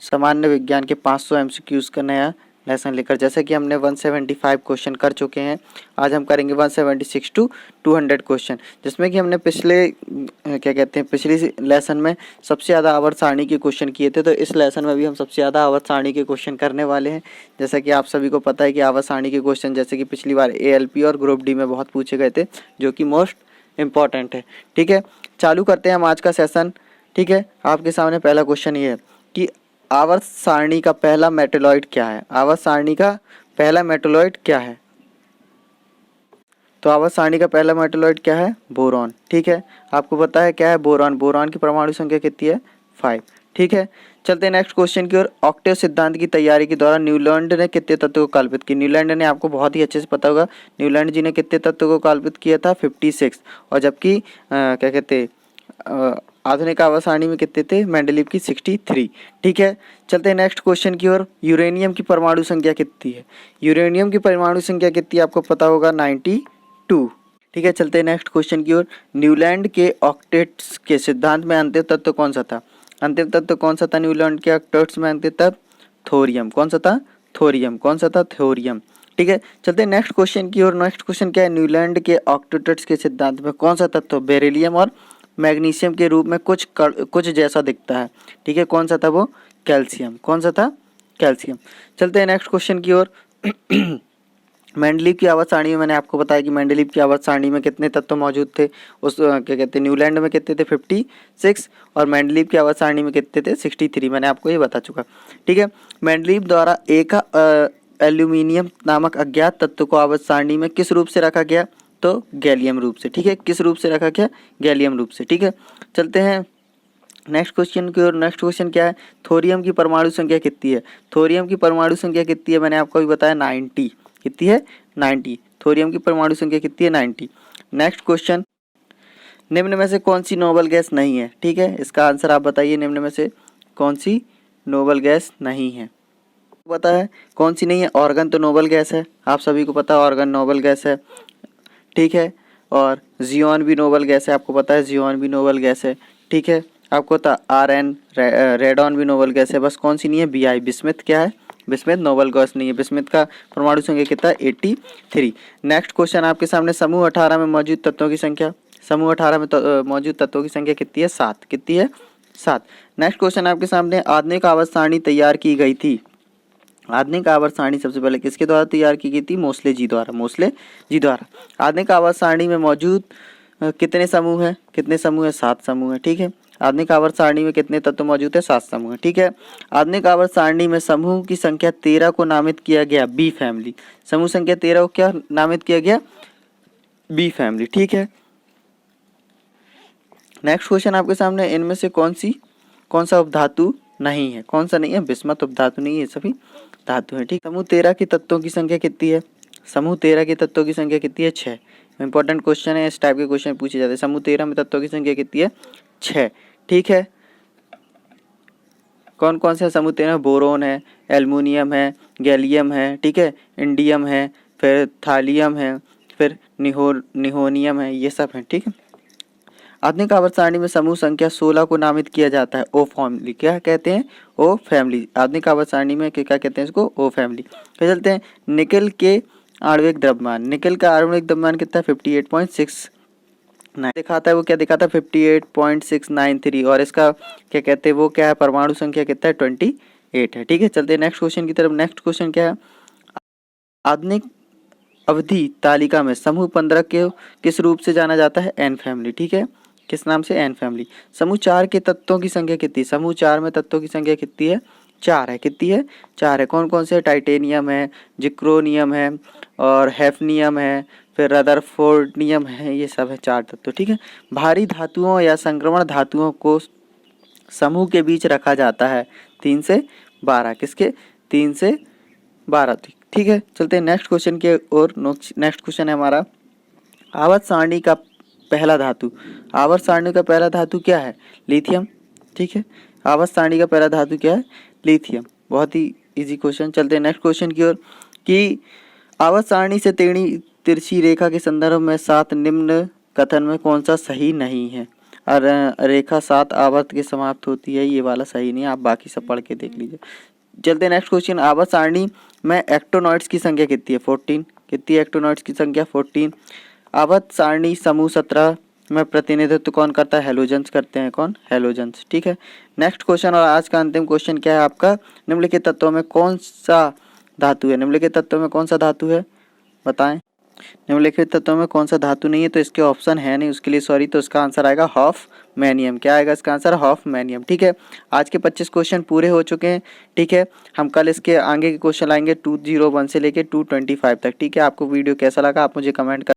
सामान्य विज्ञान के 500 एमसीक्यूज का नया लेसन लेकर। जैसे कि हमने 175 क्वेश्चन कर चुके हैं, आज हम करेंगे 176 टू 200 क्वेश्चन, जिसमें कि हमने पिछली लेसन में सबसे ज़्यादा आवर्त सारणी के क्वेश्चन किए थे, तो इस लेसन में भी हम सबसे ज़्यादा आवर्त सारणी के क्वेश्चन करने वाले हैं। जैसा कि आप सभी को पता है कि आवर्त सारणी के क्वेश्चन जैसे कि पिछली बार ALP और ग्रुप डी में बहुत पूछे गए थे, जो कि मोस्ट इम्पॉर्टेंट है। ठीक है, चालू करते हैं हम आज का सेशन। ठीक है, आपके सामने पहला क्वेश्चन ये है कि आवर्त सारणी का पहला मेटालॉइड क्या है। आवर्त सारणी का पहला मेटालॉइड क्या है? तो आवर्त सारणी का पहला मेटालॉइड क्या है? बोरॉन। ठीक है, आपको पता है क्या है बोरॉन? बोरॉन की परमाणु संख्या कितनी है? 5। ठीक है, चलते हैं नेक्स्ट क्वेश्चन की ओर। ऑक्टेव सिद्धांत की तैयारी के दौरान न्यूलैंड ने कितने तत्वों को कल्पित किया? न्यूलैंड ने, आपको बहुत ही अच्छे से पता होगा, न्यूलैंड जी ने कितने तत्वों को कल्पित किया था? 56। और जबकि क्या कहते आधुनिक आवर्त सारणी में कितने थे? मेंडलीव की 63। ठीक है, चलते हैं नेक्स्ट क्वेश्चन की ओर। यूरेनियम की परमाणु संख्या कितनी है? यूरेनियम की परमाणु संख्या कितनी है आपको पता होगा? 92। ठीक है, चलते हैं नेक्स्ट क्वेश्चन की ओर। न्यूलैंड के ऑक्टेट्स के सिद्धांत में अंतिम तत्व कौन सा था? अंतिम तत्व कौन सा था न्यूलैंड के ऑक्टेट्स में? अंतिम तत्व थोरियम। कौन सा था? थोरियम। कौन सा था? थोरियम। ठीक है, चलते हैं नेक्स्ट क्वेश्चन की ओर। नेक्स्ट क्वेश्चन क्या है? न्यूलैंड के ऑक्टेट्स के सिद्धांत में कौन सा तत्व बेरिलियम और मैग्नीशियम के रूप में कुछ जैसा दिखता है? ठीक है, कौन सा था वो? कैल्शियम। कौन सा था? कैल्शियम। चलते हैं नेक्स्ट क्वेश्चन की ओर। मेंडलीव की आवर्त सारणी में मैंने आपको बताया कि मेंडलीव की आवर्त सारणी में कितने तत्व मौजूद थे? उस क्या कहते हैं न्यूलैंड में कितने थे? 56। और मेंडलीव की आवर्त सारणी में कितने थे? 63। मैंने आपको ये बता चुका। ठीक है, मेंडलीव द्वारा एल्यूमिनियम नामक अज्ञात तत्व को आवर्त सारणी में किस रूप से रखा गया? तो गैलियम रूप से। ठीक है, किस रूप से रखा गया? गैलियम रूप से। ठीक है, चलते हैं नेक्स्ट क्वेश्चन की ओर। नेक्स्ट क्वेश्चन क्या है? थोरियम की परमाणु संख्या कितनी है? थोरियम की परमाणु संख्या कितनी है? मैंने आपको अभी बताया 90। कितनी है? 90। थोरियम की परमाणु संख्या कितनी है? 90। नेक्स्ट क्वेश्चन, निम्न में से कौन सी नोबल गैस नहीं है? ठीक है, इसका आंसर आप बताइए, निम्न में से कौन सी नोबल गैस नहीं है? पता है कौन सी नहीं है? ऑर्गन तो नोबल गैस है, आप सभी को पता है ऑर्गन नोबल गैस है। ठीक है, और जियोन भी नोबल गैस है, आपको पता है जियोन भी नोबल गैस है। ठीक है, आपको पता आरएन रेडॉन भी नोबल गैस है। बस कौन सी नहीं है? BI bismuth. क्या है? बिस्मथ नोबल गैस नहीं है। बिस्मथ का परमाणु संख्या कितना है? 83। नेक्स्ट क्वेश्चन आपके सामने, समूह 18 में मौजूद तत्वों की संख्या। समूह 18 में मौजूद तत्वों की संख्या कितनी है? 7। कितनी है? 7। नेक्स्ट क्वेश्चन आपके सामने, आधुनिक आवर्त सारणी तैयार की गई थी। आधुनिक आवर्त सारणी सबसे पहले किसके द्वारा तैयार की गई थी? मोसले जी द्वारा। मोसले जी द्वारा। आधुनिक आवर्त सारणी में मौजूद कितने समूह हैं? कितने समूह हैं? 7 समूह हैं। ठीक है, आधुनिक आवर्त सारणी में कितने तत्व मौजूद है? 7 समूह हैं। ठीक है, आधुनिक आवर्त सारणी में समूह की संख्या 13 को नामित किया गया बी फैमिली। समूह संख्या 13 को क्या नामित किया गया? B family. ठीक है, नेक्स्ट क्वेश्चन आपके सामने, इनमें से कौन सा उपधातु नहीं है? कौन सा नहीं है? बिस्मथ उपधातु नहीं है, सभी धातु है। ठीक, समूह 13 की तत्वों की संख्या कितनी है? समूह 13 की तत्वों की संख्या कितनी है? 6। इंपॉर्टेंट क्वेश्चन है, इस टाइप के क्वेश्चन पूछे जाते हैं। समूह 13 में तत्वों की संख्या कितनी है? 6। ठीक है, कौन कौन से समूह 13? बोरोन है, एल्युमिनियम है, गैलियम है, ठीक है, इंडियम है, फिर थालियम है, फिर निहोनियम है, ये सब है। ठीक है, आधुनिक आवर्त सारणी में समूह संख्या 16 को नामित किया जाता है ओ फैमिली। क्या कहते हैं? ओ फैमिली। आधुनिक आवर्त सारणी में क्या कहते हैं इसको? ओ फैमिली। फिर चलते हैं, निकल के आणविक द्रव्यमान। निकल का आणविक द्रव्यमान कितना है? 58.69 दिखाता है। वो क्या दिखाता है? 58.693। और इसका क्या कहते हैं? वो क्या है? परमाणु संख्या कितना है? 28 है। ठीक है, चलते हैं नेक्स्ट क्वेश्चन की तरफ। नेक्स्ट क्वेश्चन क्या है? आधुनिक अवधि तालिका में समूह 15 के किस रूप से जाना जाता है? N family. ठीक है, किस नाम से? N family. समूह 4 के तत्वों की संख्या कितनी? समूह 4 में तत्वों की संख्या कितनी है? 4 है। कितनी है? 4 है। कौन कौन से? टाइटेनियम है, जिक्रोनियम है, और हैफनियम है, फिर रदरफोर्डियम है, ये सब है 4 तत्व। ठीक है, भारी धातुओं या संक्रमण धातुओं को समूह के बीच रखा जाता है 3 से 12। किसके? 3 से 12। ठीक है, चलते हैं नेक्स्ट क्वेश्चन के और। नेक्स्ट क्वेश्चन है हमारा, आवर्त सारणी का पहला धातु। आवर्त सारणी का पहला धातु क्या है? लिथियम। ठीक है, आवर्त सारणी का पहला धातु क्या है? लिथियम। बहुत ही इजी क्वेश्चन। चलते हैं नेक्स्ट क्वेश्चन की ओर कि आवर्त सारणी से तिरछी रेखा के संदर्भ में 7 निम्न कथन में कौन सा सही नहीं है? और रेखा 7 आवर्त के समाप्त होती है, ये वाला सही नहीं है, आप बाकी सब पढ़ के देख लीजिए। चलते हैं नेक्स्ट क्वेश्चन। आवर्त सारणी में एक्टोनॉइड्स की संख्या कितनी है? 14। कितनी है एक्टोनॉइड्स की संख्या? 14। आवर्त सारणी समूह 17 में प्रतिनिधित्व कौन करता है? हेलोजेंस करते हैं। कौन? हेलोजेंस। ठीक है। नेक्स्ट क्वेश्चन और आज का अंतिम क्वेश्चन क्या है आपका? निम्नलिखित तत्वों में कौन सा धातु है? निम्नलिखित तत्वों में कौन सा धातु है, बताएं। निम्नलिखित तत्वों में कौन सा धातु नहीं है? तो इसके ऑप्शन है नहीं, उसके लिए सॉरी। तो इसका आंसर आएगा हॉफमैनियम। क्या आएगा इसका आंसर? हॉफमैनियम। ठीक है। आज के 25 क्वेश्चन पूरे हो चुके हैं। ठीक है। हम कल इसके आगे के क्वेश्चन लाएंगे 201 से लेके 225 तक। ठीक है। आपको वीडियो कैसा लगा आप मुझे कमेंट